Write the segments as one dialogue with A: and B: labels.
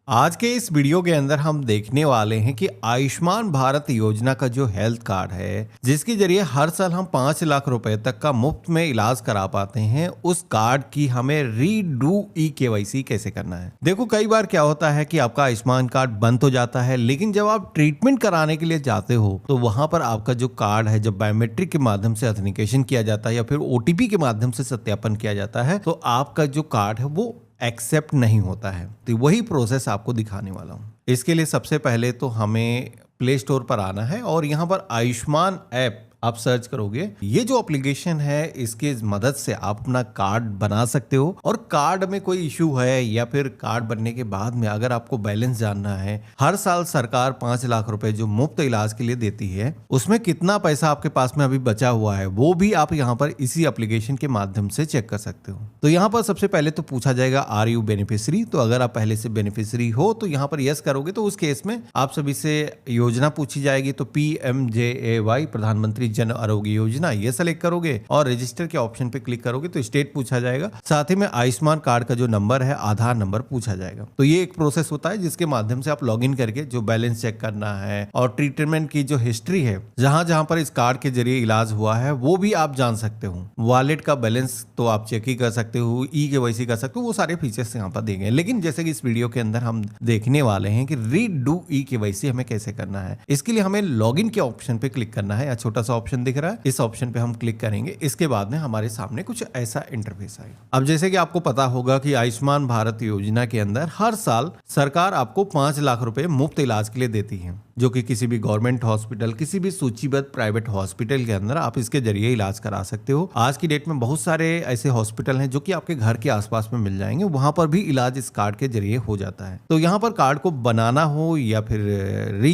A: आज के इस वीडियो के अंदर हम देखने वाले हैं कि आयुष्मान भारत योजना का जो हेल्थ कार्ड है, जिसके जरिए हर साल हम 5 लाख रुपए तक का मुफ्त में इलाज करा पाते हैं, उस कार्ड की हमें रीडू केवाईसी कैसे करना है। देखो, कई बार क्या होता है कि आपका आयुष्मान कार्ड बंद हो जाता है, लेकिन जब आप ट्रीटमेंट कराने के लिए जाते हो तो वहां पर आपका जो कार्ड है, जब बायोमेट्रिक के माध्यम से ऑथेंटिकेशन किया जाता है या फिर ओटीपी के माध्यम से सत्यापन किया जाता है, तो आपका जो कार्ड है वो एक्सेप्ट नहीं होता है। तो वही प्रोसेस आपको दिखाने वाला हूँ। इसके लिए सबसे पहले तो हमें प्ले स्टोर पर आना है और यहाँ पर आयुष्मान ऐप आप सर्च करोगे। ये जो एप्लीकेशन है, इसके मदद से आप अपना कार्ड बना सकते हो। और कार्ड में कोई इशू है या फिर कार्ड बनने के बाद में अगर आपको बैलेंस जानना है, हर साल सरकार 5 लाख रुपए जो मुफ्त इलाज के लिए देती है, उसमें कितना पैसा आपके पास में अभी बचा हुआ है, वो भी आप यहाँ पर इसी एप्लीकेशन के माध्यम से चेक कर सकते हो। तो यहाँ पर सबसे पहले तो पूछा जाएगा, आर यू बेनिफिशियरी। तो अगर आप पहले से बेनिफिशियरी हो तो यहाँ पर यस करोगे, तो उस केस में आप सभी से योजना पूछी जाएगी। तो PMJAY, प्रधानमंत्री जन आरोग्य योजना, ये सेलेक्ट करोगे और रजिस्टर के ऑप्शन पे क्लिक करोगे तो स्टेट पूछा जाएगा। साथ ही में आयुष्मान कार्ड का जो नंबर है, आधार नंबर पूछा जाएगा। तो ये एक प्रोसेस होता है जिसके माध्यम से आप लॉगिन करके जो बैलेंस चेक करना है और ट्रीटमेंट की जो हिस्ट्री है, जहां जहां पर इस कार्ड के जरिए इलाज हुआ है, वो भी आप जान सकते हो। वॉलेट का बैलेंस तो आप चेक ही कर सकते हो, केवाईसी कर सकते हो, वो सारे फीचर्स यहाँ पर देंगे। लेकिन जैसे कि इस वीडियो के अंदर हम देखने वाले हैं कि रीडू केवाईसी हमें कैसे करना है। इसके लिए हमें लॉगिन के ऑप्शन पे क्लिक करना है। छोटा सा ऑप्शन दिख रहा है, इस ऑप्शन पे हम क्लिक करेंगे। इसके बाद में हमारे सामने कुछ ऐसा इंटरफेस आएगा। अब जैसे कि आपको पता होगा कि आयुष्मान भारत योजना के अंदर हर साल सरकार आपको 5 लाख रुपए मुफ्त इलाज के लिए देती है, जो कि किसी भी गवर्नमेंट हॉस्पिटल, किसी भी सूचीबद्ध प्राइवेट हॉस्पिटल के अंदर आप इसके जरिए इलाज करा सकते हो। आज की डेट में बहुत सारे ऐसे हॉस्पिटल हैं जो कि आपके घर के आसपास में मिल जाएंगे, वहां पर भी इलाज इस कार्ड के जरिए हो जाता है। तो यहाँ पर कार्ड को बनाना हो या फिर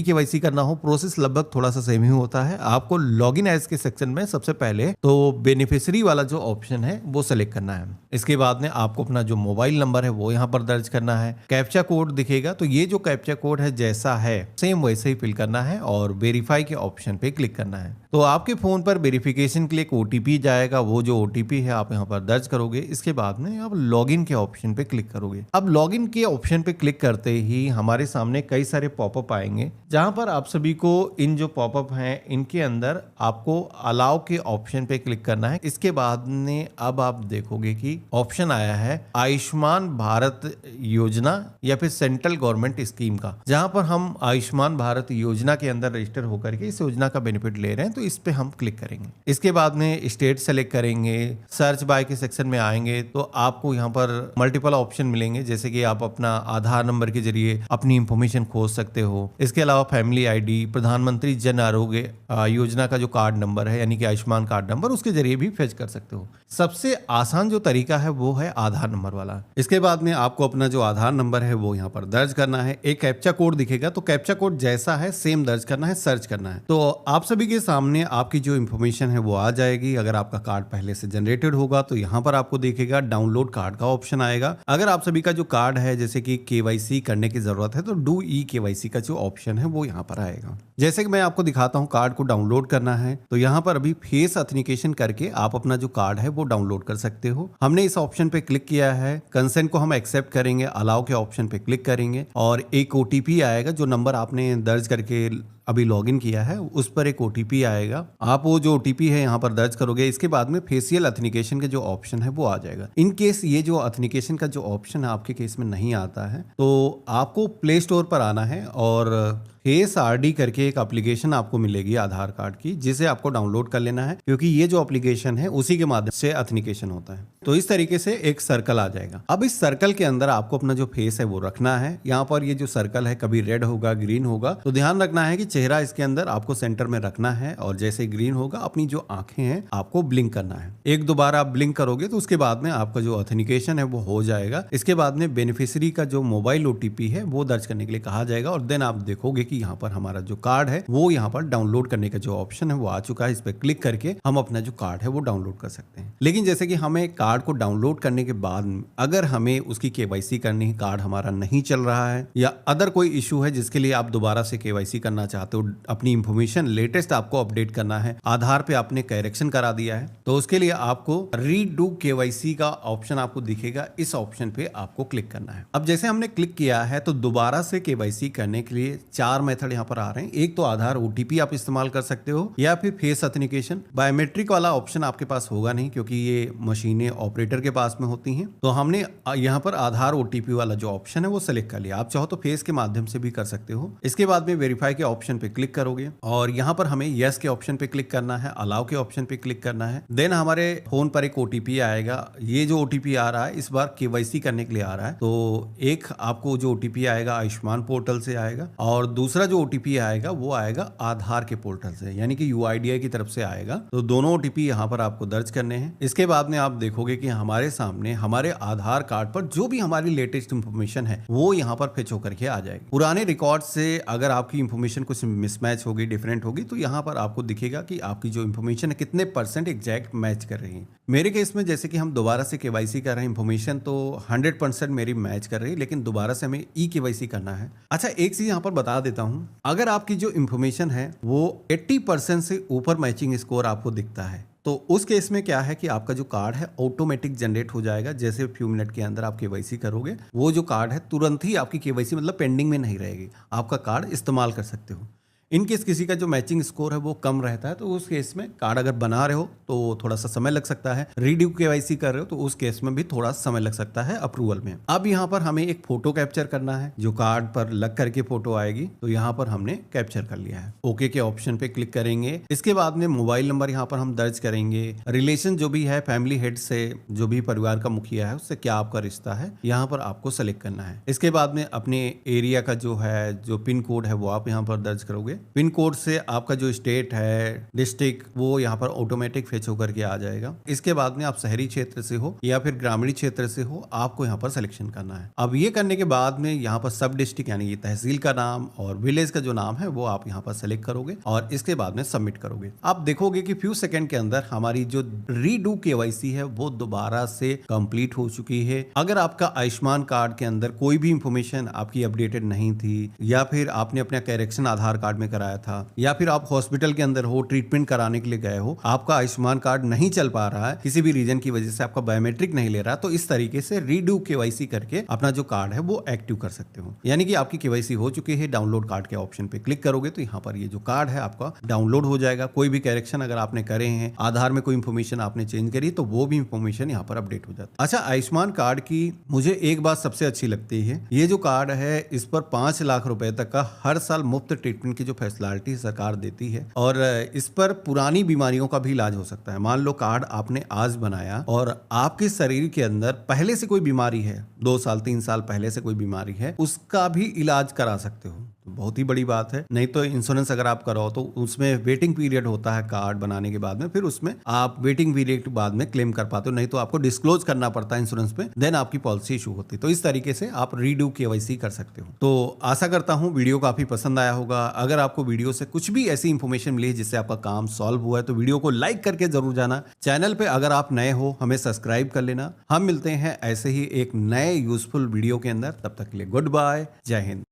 A: केवाईसी करना हो, प्रोसेस लगभग थोड़ा सा सेम ही होता है। आपको लॉगिन एज के सेक्शन में सबसे पहले तो बेनिफिशियरी वाला जो ऑप्शन है वो सेलेक्ट करना है। इसके बाद में आपको अपना जो मोबाइल नंबर है वो यहाँ पर दर्ज करना है। कैप्चा कोड दिखेगा, तो ये जो कैप्चा कोड है जैसा है सेम वैसे ही फिल करना है और वेरीफाई के ऑप्शन पे क्लिक करना है। तो आपके फोन पर वेरिफिकेशन के लिए एक ओटीपी जाएगा, वो जो ओटीपी है आप यहाँ पर दर्ज करोगे। इसके बाद में आप लॉगिन के ऑप्शन पे क्लिक करोगे। अब लॉगिन के ऑप्शन पे क्लिक करते ही हमारे सामने कई सारे पॉपअप आएंगे, जहां पर आप सभी को इन जो पॉपअप हैं इनके अंदर आपको अलाउ के ऑप्शन पे क्लिक करना है। इसके बाद में अब आप देखोगे कि ऑप्शन आया है आयुष्मान भारत योजना या फिर सेंट्रल गवर्नमेंट स्कीम का, जहां पर हम आयुष्मान भारत योजना के अंदर रजिस्टर होकर के इस योजना का बेनिफिट ले रहे हैं, तो इस पे हम क्लिक करेंगे। इसके बाद में स्टेट सेलेक्ट करेंगे, सर्च बाय के सेक्शन में आएंगे तो आपको यहाँ पर मल्टीपल ऑप्शन मिलेंगे, जैसे कि आप अपना आधार नंबर के जरिए अपनी इंफॉर्मेशन खोज सकते हो। इसके अलावा फैमिली आईडी, प्रधानमंत्री जन आरोग्य योजना का जो कार्ड नंबर है यानी कि आयुष्मान कार्ड नंबर, उसके जरिए भी फेच कर सकते हो। सबसे आसान जो तरीका है वो है आधार नंबर वाला। इसके बाद में आपको अपना जो आधार नंबर है वो यहाँ पर दर्ज करना है। एक कैप्चा कोड दिखेगा, तो कैप्चा कोड जैसा है सेम दर्ज करना है, सर्च करना है। तो आप सभी के सामने आपकी जो इंफॉर्मेशन है वो आ जाएगी। अगर आपका कार्ड पहले से जनरेटेड होगा तो यहाँ पर आपको देखेगा डाउनलोड कार्ड का ऑप्शन आएगा। अगर आप सभी का जो कार्ड है जैसे कि केवाईसी करने की जरूरत है तो डू केवाईसी का जो ऑप्शन है वो यहाँ पर आएगा। जैसे कि मैं आपको दिखाता हूँ, कार्ड को डाउनलोड करना है तो यहाँ पर अभी फेस ऑथेंटिकेशन करके आप अपना जो कार्ड है वो डाउनलोड कर सकते हो। हमने इस ऑप्शन पे क्लिक किया है, कंसेंट को हम एक्सेप्ट करेंगे, अलाउ के ऑप्शन पे क्लिक करेंगे और एक ओटीपी आएगा। जो नंबर आपने दर्ज करके अभी लॉगिन किया है उस पर एक ओटीपी आएगा। आप वो जो ओटीपी है यहाँ पर दर्ज करोगे। इसके बाद में फेशियल ऑथेंटिकेशन का जो ऑप्शन है वो आ जाएगा। इन केस ये जो ऑथेंटिकेशन का जो ऑप्शन है आपके केस में नहीं आता है तो आपको प्ले स्टोर पर आना है और फेस आरडी करके एक एप्लीकेशन आपको मिलेगी आधार कार्ड की, जिसे आपको डाउनलोड कर लेना है, क्योंकि ये जो एप्लीकेशन है उसी के माध्यम से ऑथेंटिकेशन होता है। तो इस तरीके से एक सर्कल आ जाएगा। अब इस सर्कल के अंदर आपको अपना जो फेस है वो रखना है। यहाँ पर ये जो सर्कल है कभी रेड होगा, ग्रीन होगा, तो ध्यान रखना है कि चेहरा इसके अंदर आपको सेंटर में रखना है और जैसे ग्रीन होगा अपनी जो आंखें हैं आपको ब्लिंक करना है। एक दो बार आप ब्लिंक करोगे तो उसके बाद में आपका जो ऑथेंटिकेशन है वो हो जाएगा। इसके बाद में बेनिफिशियरी का जो मोबाइल ओटीपी है वो दर्ज करने के लिए कहा जाएगा और देन आप देखोगे कि यहाँ पर हमारा जो कार्ड है वो यहाँ पर डाउनलोड करने का जो ऑप्शन है वो आ चुका है। इस पर क्लिक करके हम अपना जो कार्ड है वो डाउनलोड कर सकते हैं। लेकिन जैसे कि हमें कार्ड को डाउनलोड करने के बाद अगर हमें उसकी केवाईसी करनी है, कार्ड हमारा नहीं चल रहा है या अदर कोई इशू है जिसके लिए आप दोबारा से केवाईसी करना चाहते चाहते हो अपनी इंफॉर्मेशन लेटेस्ट आपको अपडेट करना है, आधार पे आपने करेक्शन करा दिया है, तो उसके लिए आपको रीडू केवाईसी का ऑप्शन आपको दिखेगा, इस ऑप्शन पे आपको क्लिक करना है। अब जैसे हमने क्लिक किया है तो दोबारा से केवाईसी करने के लिए 4 मेथड यहाँ पर आ रहे हैं। एक तो आधार ओटीपी आप इस्तेमाल कर सकते हो, या फिर फेस ऑथेंटिकेशन। बायोमेट्रिक वाला ऑप्शन आपके पास होगा नहीं क्योंकि ये मशीनें ऑपरेटर के पास में होती हैं, तो हमने यहाँ पर आधार ओटीपी वाला जो ऑप्शन है वो सेलेक्ट कर लिया। आप चाहो तो फेस के माध्यम से भी कर सकते हो। इसके बाद में वेरीफाई के ऑप्शन पे क्लिक करोगे और यहाँ पर हमें यस के ऑप्शन पे क्लिक करना है, अलाउ के ऑप्शन पे क्लिक करना है। देन हमारे फोन पर एक ओटीपी आएगा। ये जो ओटीपी आ रहा है इस बार केवाईसी करने के लिए आ रहा है, तो एक आपको जो ओटीपी आएगा आयुष्मान पोर्टल से आएगा और दूसरा जो ओटीपी आएगा वो आएगा आधार के पोर्टल से, यानी कि यूआईडीआई की तरफ से आएगा। तो दोनों ओटीपी यहाँ पर आपको दर्ज करने हैं। इसके बाद में आप देखोगे कि हमारे सामने हमारे आधार कार्ड पर जो भी हमारी लेटेस्ट इंफॉर्मेशन है वो यहाँ पर फेच होकर के आ जाएगी। पुराने रिकॉर्ड से अगर आपकी इंफॉर्मेशन कुछ मिसमैच होगी, डिफरेंट होगी, तो यहाँ पर आपको दिखेगा कि आपकी जो इंफॉर्मेशन है कितने % एग्जैक्ट मैच कर रही है। मेरे केस में जैसे कि हम दोबारा से केवाईसी कर रहे हैं, इंफॉर्मेशन तो 100% मेरी मैच कर रही है, लेकिन दोबारा से हमें ई केवाईसी करना है। अच्छा, एक चीज यहाँ पर बता देता हूँ, अगर आपकी जो इंफॉर्मेशन है वो 80% से ऊपर मैचिंग स्कोर आपको दिखता है तो उस केस में क्या है कि आपका जो कार्ड है ऑटोमेटिक जनरेट हो जाएगा। जैसे फ्यू मिनट के अंदर आप केवाईसी करोगे, वो जो कार्ड है तुरंत ही आपकी केवाईसी मतलब पेंडिंग में नहीं रहेगी, आपका कार्ड इस्तेमाल कर सकते हो। इनकेस किसी का जो मैचिंग स्कोर है वो कम रहता है तो उस केस में कार्ड अगर बना रहे हो तो थोड़ा सा समय लग सकता है, रीड्यू केवाईसी कर रहे हो तो उस केस में भी थोड़ा समय लग सकता है अप्रूवल में। अब यहाँ पर हमें एक फोटो कैप्चर करना है, जो कार्ड पर लग करके फोटो आएगी, तो यहाँ पर हमने कैप्चर कर लिया है। ओके के ऑप्शन पे क्लिक करेंगे। इसके बाद में मोबाइल नंबर यहाँ पर हम दर्ज करेंगे, रिलेशन जो भी है फैमिली हेड से, जो भी परिवार का मुखिया है उससे क्या आपका रिश्ता है, यहाँ पर आपको सेलेक्ट करना है। इसके बाद में अपने एरिया का जो है जो पिन कोड है वो आप यहाँ पर दर्ज करोगे। पिन कोड से आपका जो स्टेट है, डिस्ट्रिक्ट, वो यहाँ पर ऑटोमेटिक फेच होकर के आ जाएगा। इसके बाद में आप शहरी क्षेत्र से हो या फिर ग्रामीण क्षेत्र से हो, आपको यहाँ पर सिलेक्शन करना है। अब ये करने के बाद में यहाँ पर सब डिस्ट्रिक्ट यानी ये तहसील का नाम और विलेज का जो नाम है वो आप यहाँ पर सेलेक्ट करोगे और इसके बाद में सबमिट करोगे। आप देखोगे कि फ्यू सेकंड के अंदर हमारी जो रीडू केवाईसी है वो दोबारा से कंप्लीट हो चुकी है। अगर आपका आयुष्मान कार्ड के अंदर कोई भी इंफॉर्मेशन आपकी अपडेटेड नहीं थी, या फिर आपने अपना करेक्शन आधार कार्ड में कराया था, या फिर आप हॉस्पिटल के अंदर हो, ट्रीटमेंट कराने के लिए गए हो, आपका आयुष्मान कार्ड नहीं चल पा रहा है, किसी भी रीजन की वजह से आपका बायोमेट्रिक नहीं ले रहा, तो इस तरीके से रीडू केवाईसी करके अपना जो कार्ड है वो एक्टिव कर सकते हो। यानी कि आपकी केवाईसी हो चुकी है। डाउनलोड कार्ड के ऑप्शन पे क्लिक करोगे तो यहाँ पर ये जो कार्ड है आपका डाउनलोड हो जाएगा। कोई भी करेक्शन अगर आपने करे हैं, आधार में कोई इंफॉर्मेशन आपने चेंज करी, तो वो भी इंफॉर्मेशन यहाँ पर अपडेट हो जाती है। अच्छा, आयुष्मान कार्ड की मुझे एक बात सबसे अच्छी लगती है, ये जो कार्ड है इस पर 5 लाख रुपए तक का हर साल मुफ्त ट्रीटमेंट की जो फैसिलिटी सरकार देती है और इस पर पुरानी बीमारियों का भी इलाज हो सकता है। मान लो कार्ड आपने आज बनाया और आपके शरीर के अंदर पहले से कोई बीमारी है, 2 साल 3 साल पहले से कोई बीमारी है, उसका भी इलाज करा सकते हो। बहुत ही बड़ी बात है। नहीं तो इंश्योरेंस अगर आप कराओ तो उसमें वेटिंग पीरियड होता है कार्ड बनाने के बाद में, फिर उसमें आप वेटिंग पीरियड के बाद में क्लेम कर पाते हो, नहीं तो आपको डिस्क्लोज करना पड़ता है इंश्योरेंस पे, देन आपकी पॉलिसी इशू होती है। तो इस तरीके से आप रीडू केवाईसी कर सकते हो। तो आशा करता हूं वीडियो काफी पसंद आया होगा। अगर आपको वीडियो से कुछ भी ऐसी इंफॉर्मेशन मिली जिससे आपका काम सॉल्व हुआ है तो वीडियो को लाइक करके जरूर जाना। चैनल पे अगर आप नए हो हमें सब्सक्राइब कर लेना। हम मिलते हैं ऐसे ही एक नए यूजफुल वीडियो के अंदर। तब तक के लिए गुड बाय, जय हिंद।